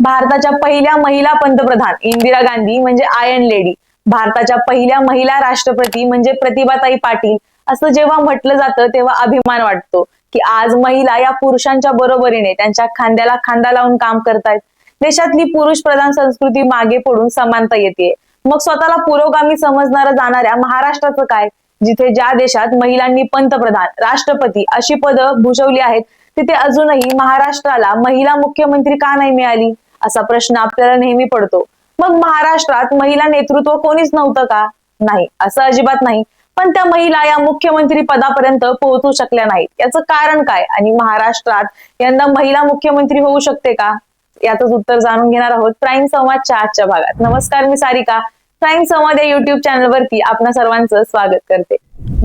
भारताच्या पहिल्या महिला पंतप्रधान इंदिरा गांधी म्हणजे आयर्न लेडी, भारताच्या पहिल्या महिला राष्ट्रपती म्हणजे प्रतिभाताई पाटील असं जेव्हा म्हटलं जातं तेव्हा अभिमान वाटतो की आज महिला या पुरुषांच्या बरोबरीने त्यांच्या खांद्याला खांदा लावून काम करतायत. देशातली पुरुष प्रधान संस्कृती मागे पडून समानता येते. मग स्वतःला पुरोगामी समजणाऱ्या जाणाऱ्या महाराष्ट्राचं काय, जिथे ज्या देशात महिलांनी पंतप्रधान राष्ट्रपती अशी पदं भूषवली आहेत तिथे अजूनही महाराष्ट्राला महिला मुख्यमंत्री का नाही मिळाली असा प्रश्न आपल्याला नेहमी पडतो. मग महाराष्ट्रात महिला नेतृत्व कोणीच नव्हतं का? नाही, असं अजिबात नाही. पण त्या महिला या मुख्यमंत्री पदापर्यंत पोहोचू शकल्या नाहीत. याचं कारण काय आणि महाराष्ट्रात यंदा महिला मुख्यमंत्री होऊ शकते का, याचंच उत्तर जाणून घेणार आहोत प्राईम संवादच्या आजच्या भागात. नमस्कार, मी सारिका. प्राईम संवाद या युट्यूब चॅनलवरती आपणा सर्वांचं स्वागत करते.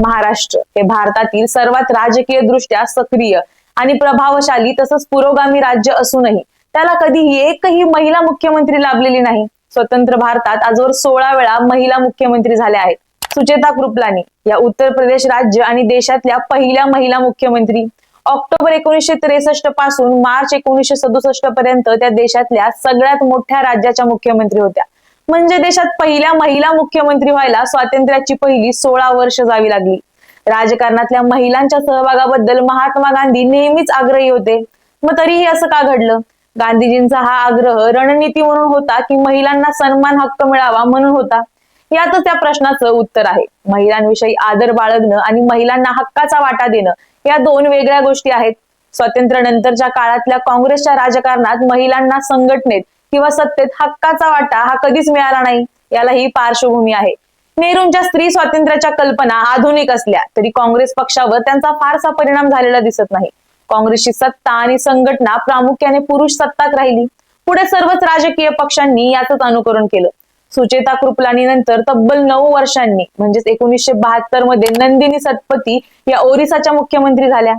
महाराष्ट्र हे भारतातील सर्वात राजकीय दृष्ट्या सक्रिय आणि प्रभावशाली तसंच पुरोगामी राज्य असूनही त्याला कधीही एकही महिला मुख्यमंत्री लाभलेली नाही. स्वतंत्र भारतात आजवर 16 वेळा महिला मुख्यमंत्री झाल्या आहेत. सुचेता कृपलानी या उत्तर प्रदेश राज्य आणि देशातल्या पहिल्या महिला मुख्यमंत्री. ऑक्टोबर 1963 पासून मार्च 1967 पर्यंत त्या देशातल्या सगळ्यात मोठ्या राज्याच्या मुख्यमंत्री होत्या. म्हणजे देशात पहिल्या महिला मुख्यमंत्री व्हायला स्वातंत्र्याची पहिली 16 वर्ष जावी लागली. राजकारणातल्या महिलांच्या सहभागाबद्दल महात्मा गांधी नेहमीच आग्रही होते. मग तरीही असं का घडलं? गांधीजींचा हा आग्रह रणनीती म्हणून होता की महिलांना सन्मान हक्क मिळावा म्हणून होता? यातच त्या प्रश्नाचं उत्तर आहे. महिलांविषयी आदर बाळगणं आणि महिलांना हक्काचा वाटा देणं या दोन वेगळ्या गोष्टी आहेत. स्वातंत्र्यानंतरच्या काळातल्या काँग्रेसच्या राजकारणात महिलांना संघटनेत किंवा सत्तेत हक्काचा वाटा हा कधीच मिळाला नाही. याला ही पार्श्वभूमी आहे. नेहरूंच्या स्त्री स्वातंत्र्याच्या कल्पना आधुनिक असल्या तरी काँग्रेस पक्षावर त्यांचा फारसा परिणाम झालेला दिसत नाही. काँग्रेसची सत्ता आणि संघटना प्रामुख्याने पुरुष सत्ताक राहिली. पुढे सर्वच राजकीय पक्षांनी याचंच अनुकरण केलं. सुचेता कृपलानी नंतर तब्बल 9 वर्षांनी म्हणजेच 1972 मध्ये नंदिनी सतपथी या ओरिसाच्या मुख्यमंत्री झाल्या.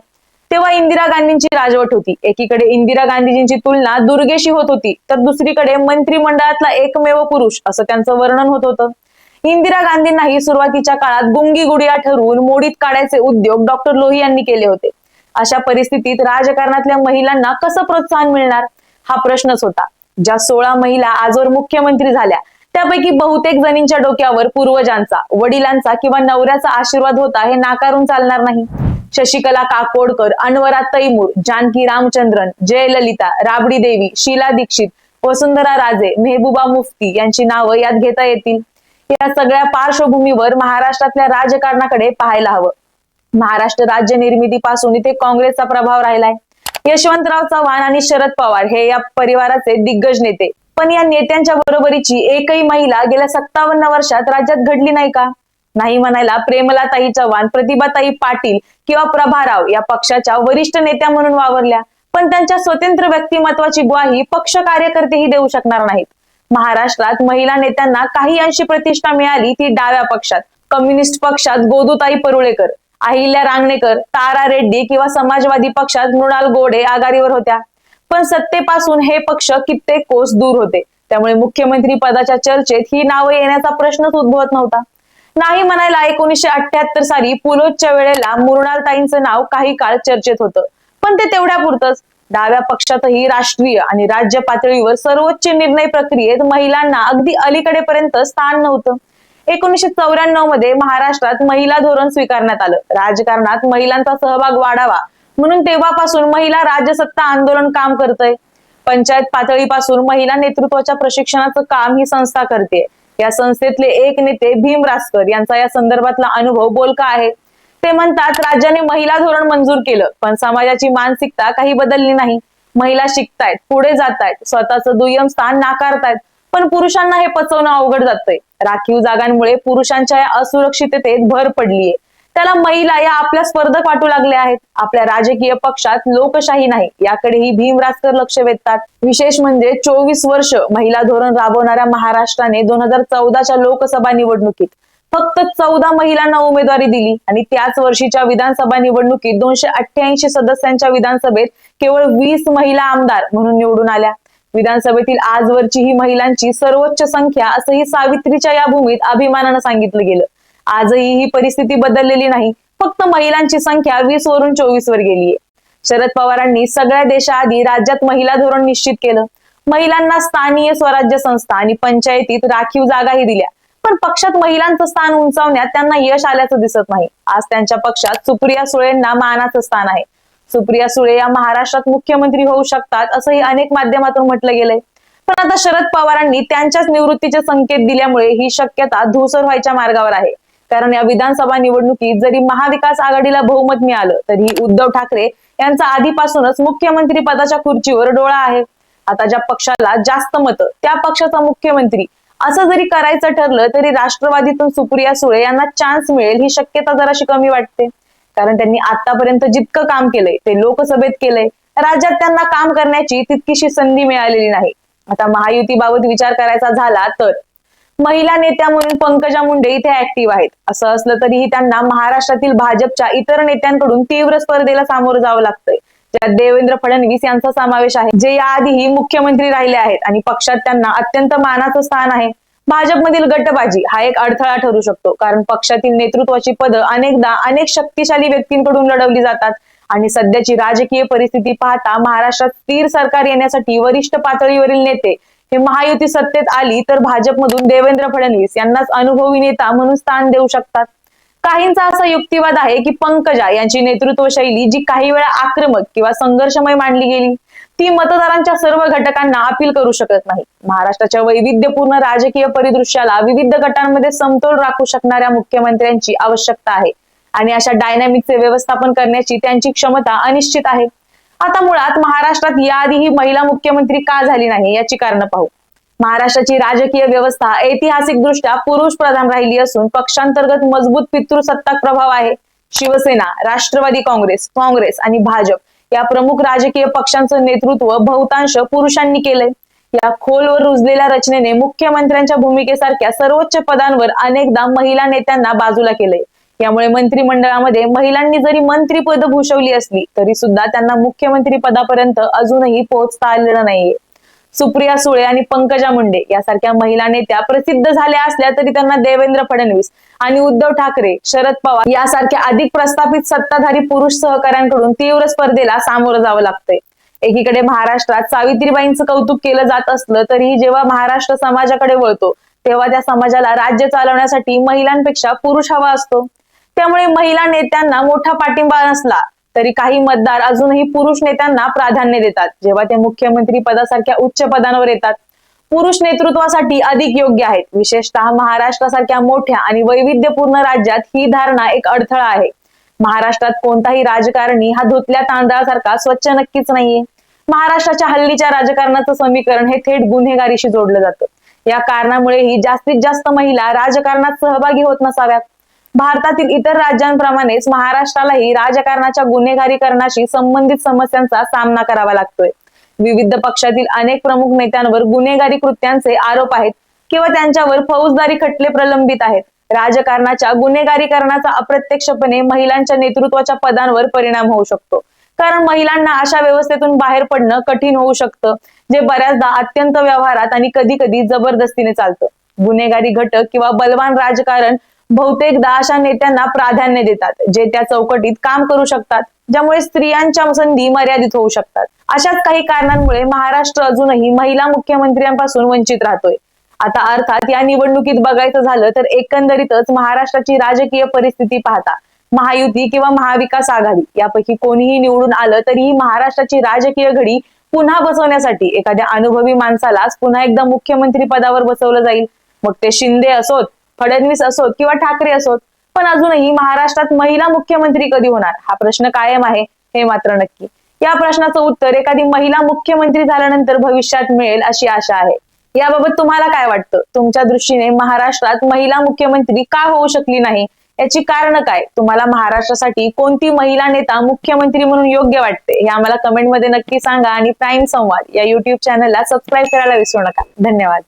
तेव्हा इंदिरा गांधींची राजवट होती. एकीकडे इंदिरा गांधीजींची तुलना दुर्गेशी होत होती तर दुसरीकडे मंत्रिमंडळातला एकमेव पुरुष असं त्यांचं वर्णन होत होतं. इंदिरा गांधींनाही सुरुवातीच्या काळात गुंगी गुडिया ठरवून मोडीत काढायचे उद्योग डॉक्टर लोही यांनी केले होते. अशा परिस्थितीत राजकारणातल्या महिलांना कसं प्रोत्साहन मिळणार हा प्रश्नच होता. ज्या 16 महिला आजवर मुख्यमंत्री झाल्या त्यापैकी बहुतेक जणींच्या डोक्यावर पूर्वजांचा, वडिलांचा किंवा नवऱ्याचा आशीर्वाद होता हे नाकारून चालणार नाही. शशिकला काकोडकर, अनवरा तैमूर, जानकी रामचंद्रन, जयललिता, राबडी देवी, शीला दीक्षित, वसुंधरा राजे, मेहबूबा मुफ्ती यांची नावं यात घेता येतील. या सगळ्या पार्श्वभूमीवर महाराष्ट्रातल्या राजकारणाकडे पाहायला हवं. महाराष्ट्र राज्य निर्मितीपासून इथे काँग्रेसचा प्रभाव राहिलाय. यशवंतराव चव्हाण आणि शरद पवार हे या परिवाराचे दिग्गज नेते. पण या नेत्यांच्या बरोबरीची एकही महिला गेल्या 57 वर्षात राज्यात घडली नाही का? नाही म्हणायला प्रेमलाताई चव्हाण, प्रतिभाताई पाटील किंवा प्रभाराव या पक्षाच्या वरिष्ठ नेत्या म्हणून वावरल्या. पण त्यांच्या स्वतंत्र व्यक्तिमत्वाची ग्वाही पक्ष कार्यकर्तेही देऊ शकणार नाहीत. महाराष्ट्रात महिला नेत्यांना काही अंशी प्रतिष्ठा मिळाली ती डाव्या पक्षात. कम्युनिस्ट पक्षात गोदूताई परुळेकर, अहिल्या रांगणेकर, तारा रेड्डी किंवा समाजवादी पक्षात मृणाल गोडे आघाडीवर होत्या. पण सत्तेपासून हे पक्ष कित्येक कोस दूर होते. त्यामुळे मुख्यमंत्री पदाच्या चर्चेत ही नावं येण्याचा प्रश्नच उद्भवत नव्हता. नाही म्हणायला 1978 साली पुलोच्या वेळेला मृणालताईंचं नाव काही काळ चर्चेत होतं. पण ते तेवढ्या पुरतच. डाव्या पक्षातही राष्ट्रीय आणि राज्य पातळीवर सर्वोच्च निर्णय प्रक्रियेत महिलांना अगदी अलीकडेपर्यंत स्थान नव्हतं. 1994 मध्ये महाराष्ट्रात महिला धोरण स्वीकारण्यात आलं. राजकारणात महिलांचा सहभाग वाढावा म्हणून तेव्हापासून महिला राजसत्ता आंदोलन काम करतंय. पंचायत पातळीपासून महिला नेतृत्वाच्या प्रशिक्षणाचं काम ही संस्था करते. या संस्थेतले एक नेते भीम रासकर यांचा या संदर्भातला अनुभव बोलका आहे. ते म्हणतात, राज्याने महिला धोरण मंजूर केलं पण समाजाची मानसिकता काही बदलली नाही. महिला शिकतायत, पुढे जातायत, स्वतःचं दुय्यम स्थान नाकारतायत, पण पुरुषांना हे पचवणं अवघड जातंय. राखीव जागांमुळे पुरुषांच्या या असुरक्षिततेत भर पडलीये. त्याला महिला या आपल्या स्पर्धक वाटू लागल्या आहेत. आपल्या राजकीय पक्षात लोकशाही नाही याकडेही भीम रासकर लक्ष वेधतात. विशेष म्हणजे 24 वर्ष महिला धोरण राबवणाऱ्या महाराष्ट्राने 2014च्या लोकसभा निवडणुकीत फक्त 14 महिलांना उमेदवारी दिली आणि त्याच वर्षीच्या विधानसभा निवडणुकीत 288 सदस्यांच्या विधानसभेत केवळ 20 महिला आमदार म्हणून निवडून आल्या. विधानसभेतील आजवरची ही महिलांची सर्वोच्च संख्या असंही सावित्रीच्या या भूमीत अभिमानानं सांगितलं गेलं. आजही ही परिस्थिती बदललेली नाही. फक्त महिलांची संख्या 20 वरून 24 वर गेलीये. शरद पवारांनी सगळ्या देशाआधी राज्यात महिला धोरण निश्चित केलं. महिलांना स्थानीय स्वराज्य संस्था आणि पंचायतीत राखीव जागाही दिल्या, पण पक्षात महिलांचं स्थान उंचावण्यात त्यांना यश आल्याचं दिसत नाही. आज त्यांच्या पक्षात सुप्रिया सुळेंना मानाचं स्थान आहे. सुप्रिया सुळे या महाराष्ट्रात मुख्यमंत्री होऊ शकतात असंही अनेक माध्यमातून म्हटलं गेलंय. पण आता शरद पवारांनी त्यांच्याच निवृत्तीचे संकेत दिल्यामुळे ही शक्यता धूसर व्हायच्या मार्गावर आहे. कारण या विधानसभा निवडणुकीत जरी महाविकास आघाडीला बहुमत मिळालं तरी उद्धव ठाकरे यांचा आधीपासूनच मुख्यमंत्री पदाच्या खुर्चीवर डोळा आहे. आता ज्या पक्षाला जास्त मतं त्या पक्षाचा मुख्यमंत्री असं जरी करायचं ठरलं तरी राष्ट्रवादीतून सुप्रिया सुळे यांना चान्स मिळेल ही शक्यता जराशी कमी वाटते. कारण त्यांनी आतापर्यंत जितकं काम केलंय ते लोकसभेत केलंय, राज्यात त्यांना काम करण्याची तितकीशी संधी मिळालेली नाही. आता महायुतीबाबत विचार करायचा झाला तर महिला नेत्या म्हणून पंकजा मुंडे इथे ऍक्टिव्ह आहेत. असं असलं तरीही त्यांना महाराष्ट्रातील भाजपच्या इतर नेत्यांकडून तीव्र स्पर्धेला सामोरं जावं लागतंय, ज्यात देवेंद्र फडणवीस यांचा समावेश आहे, जे याआधीही मुख्यमंत्री राहिले आहेत आणि पक्षात त्यांना अत्यंत मानाचं स्थान आहे. भाजपमधील गटबाजी हा एक अडथळा ठरू शकतो, कारण पक्षातील नेतृत्वाची पदं अनेकदा अनेक शक्तिशाली व्यक्तींकडून लढवली जातात आणि सध्याची राजकीय परिस्थिती पाहता महाराष्ट्रात स्थिर सरकार येण्यासाठी वरिष्ठ पातळीवरील नेते हे महायुती सत्तेत आली तर भाजपमधून देवेंद्र फडणवीस यांनाच अनुभवी नेता म्हणून स्थान देऊ शकतात. काहींचा असा युक्तिवाद आहे की पंकजा यांची नेतृत्व शैली जी काही वेळा आक्रमक किंवा संघर्षमय मांडली गेली ती मतदारांच्या सर्व घटकांना अपील करू शकत नाही. महाराष्ट्राच्या वैविध्यपूर्ण राजकीय परिदृश्याला विविध गटांमध्ये समतोल राखू शकणाऱ्या मुख्यमंत्र्यांची आवश्यकता आहे आणि अशा डायनॅमिकचे व्यवस्थापन करण्याची त्यांची क्षमता अनिश्चित आहे. आता मुळात महाराष्ट्रात याआधीही महिला मुख्यमंत्री का झाली नाही याची कारणं पाहू. महाराष्ट्राची राजकीय व्यवस्था ऐतिहासिकदृष्ट्या पुरुष प्रधान राहिली असून पक्षांतर्गत मजबूत पितृसत्ताक प्रभाव आहे. शिवसेना, राष्ट्रवादी काँग्रेस आणि भाजप या प्रमुख राजकीय पक्षांचं नेतृत्व बहुतांश पुरुषांनी केलंय. या खोलवर रुजलेल्या रचनेने मुख्यमंत्र्यांच्या भूमिकेसारख्या सर्वोच्च पदांवर अनेकदा महिला नेत्यांना बाजूला केलंय. यामुळे मंत्रिमंडळामध्ये महिलांनी जरी मंत्रीपद भूषवली असली तरी सुद्धा त्यांना मुख्यमंत्री पदापर्यंत अजूनही पोहोचता आलेलं नाहीये. सुप्रिया सुळे आणि पंकजा मुंडे यासारख्या महिला नेत्या प्रसिद्ध झाल्या असल्या तरी त्यांना देवेंद्र फडणवीस आणि उद्धव ठाकरे, शरद पवार यासारख्या अधिक प्रस्थापित सत्ताधारी पुरुष सहकाऱ्यांकडून तीव्र स्पर्धेला सामोरं जावं लागतंय. एकीकडे महाराष्ट्रात सावित्रीबाईंचं कौतुक केलं जात असलं तरीही जेव्हा महाराष्ट्र समाजाकडे वळतो तेव्हा त्या समाजाला राज्य चालवण्यासाठी महिलांपेक्षा पुरुष हवा असतो. त्यामुळे महिला नेत्यांना मोठा पाठिंबा नसला तरी काही मतदार अजूनही पुरुष नेत्यांना प्राधान्य देतात जेव्हा ते मुख्यमंत्री पदासारख्या उच्च पदांवर येतात. पुरुष नेतृत्वासाठी अधिक योग्य आहेत. विशेषतः महाराष्ट्रासारख्या मोठ्या आणि वैविध्यपूर्ण राज्यात ही धारणा एक अडथळा आहे. महाराष्ट्रात कोणताही राजकारणी हा धुतल्या तांदळासारखा स्वच्छ नक्कीच नाहीये. महाराष्ट्राच्या हल्लीच्या राजकारणाचं समीकरण हे थेट गुन्हेगारीशी जोडलं जातं. या कारणामुळेही जास्तीत जास्त महिला राजकारणात सहभागी होत नसाव्यात. भारतातील इतर राज्यांप्रमाणेच महाराष्ट्रालाही राजकारणाच्या गुन्हेगारीकरणाशी संबंधित समस्यांचा सामना करावा लागतोय. विविध पक्षातील अनेक प्रमुख नेत्यांवर गुन्हेगारी कृत्यांचे आरोप आहेत किंवा त्यांच्यावर फौजदारी खटले प्रलंबित आहेत. राजकारणाच्या गुन्हेगारीकरणाचा अप्रत्यक्षपणे महिलांच्या नेतृत्वाच्या पदांवर परिणाम होऊ शकतो, कारण महिलांना अशा व्यवस्थेतून बाहेर पडणं कठीण होऊ शकतं, जे बऱ्याचदा अत्यंत व्यवहारात आणि कधी कधी जबरदस्तीने चालतं. गुन्हेगारी घटक किंवा बलवान राजकारण बहुतेकदा अशा नेत्यांना प्राधान्य देतात जे त्या चौकटीत काम करू शकतात, ज्यामुळे स्त्रियांच्या संधी मर्यादित होऊ शकतात. अशाच काही कारणांमुळे महाराष्ट्र अजूनही महिला मुख्यमंत्र्यांपासून वंचित राहतोय. आता अर्थात या निवडणुकीत बघायचं झालं तर एकंदरीतच महाराष्ट्राची राजकीय परिस्थिती पाहता महायुती किंवा महाविकास आघाडी यापैकी कोणीही निवडून आलं तरीही महाराष्ट्राची राजकीय घडी पुन्हा बसवण्यासाठी एखाद्या अनुभवी माणसालाच पुन्हा एकदा मुख्यमंत्री पदावर बसवलं जाईल. मग ते शिंदे असोत, फडणवीस असोत किंवा ठाकरे असोत. पण अजूनही महाराष्ट्रात महिला मुख्यमंत्री कधी होणार हा प्रश्न कायम आहे हे मात्र नक्की. या प्रश्नाचं उत्तर एखादी महिला मुख्यमंत्री झाल्यानंतर भविष्यात मिळेल अशी आशा आहे. याबाबत तुम्हाला काय वाटतं? तुमच्या दृष्टीने महाराष्ट्रात महिला मुख्यमंत्री का होऊ शकली नाही याची कारण काय? तुम्हाला महाराष्ट्रासाठी कोणती महिला नेता मुख्यमंत्री म्हणून योग्य वाटते हे आम्हाला कमेंटमध्ये नक्की सांगा आणि प्राईम संवाद या युट्यूब चॅनलला सबस्क्राईब करायला विसरू नका. धन्यवाद.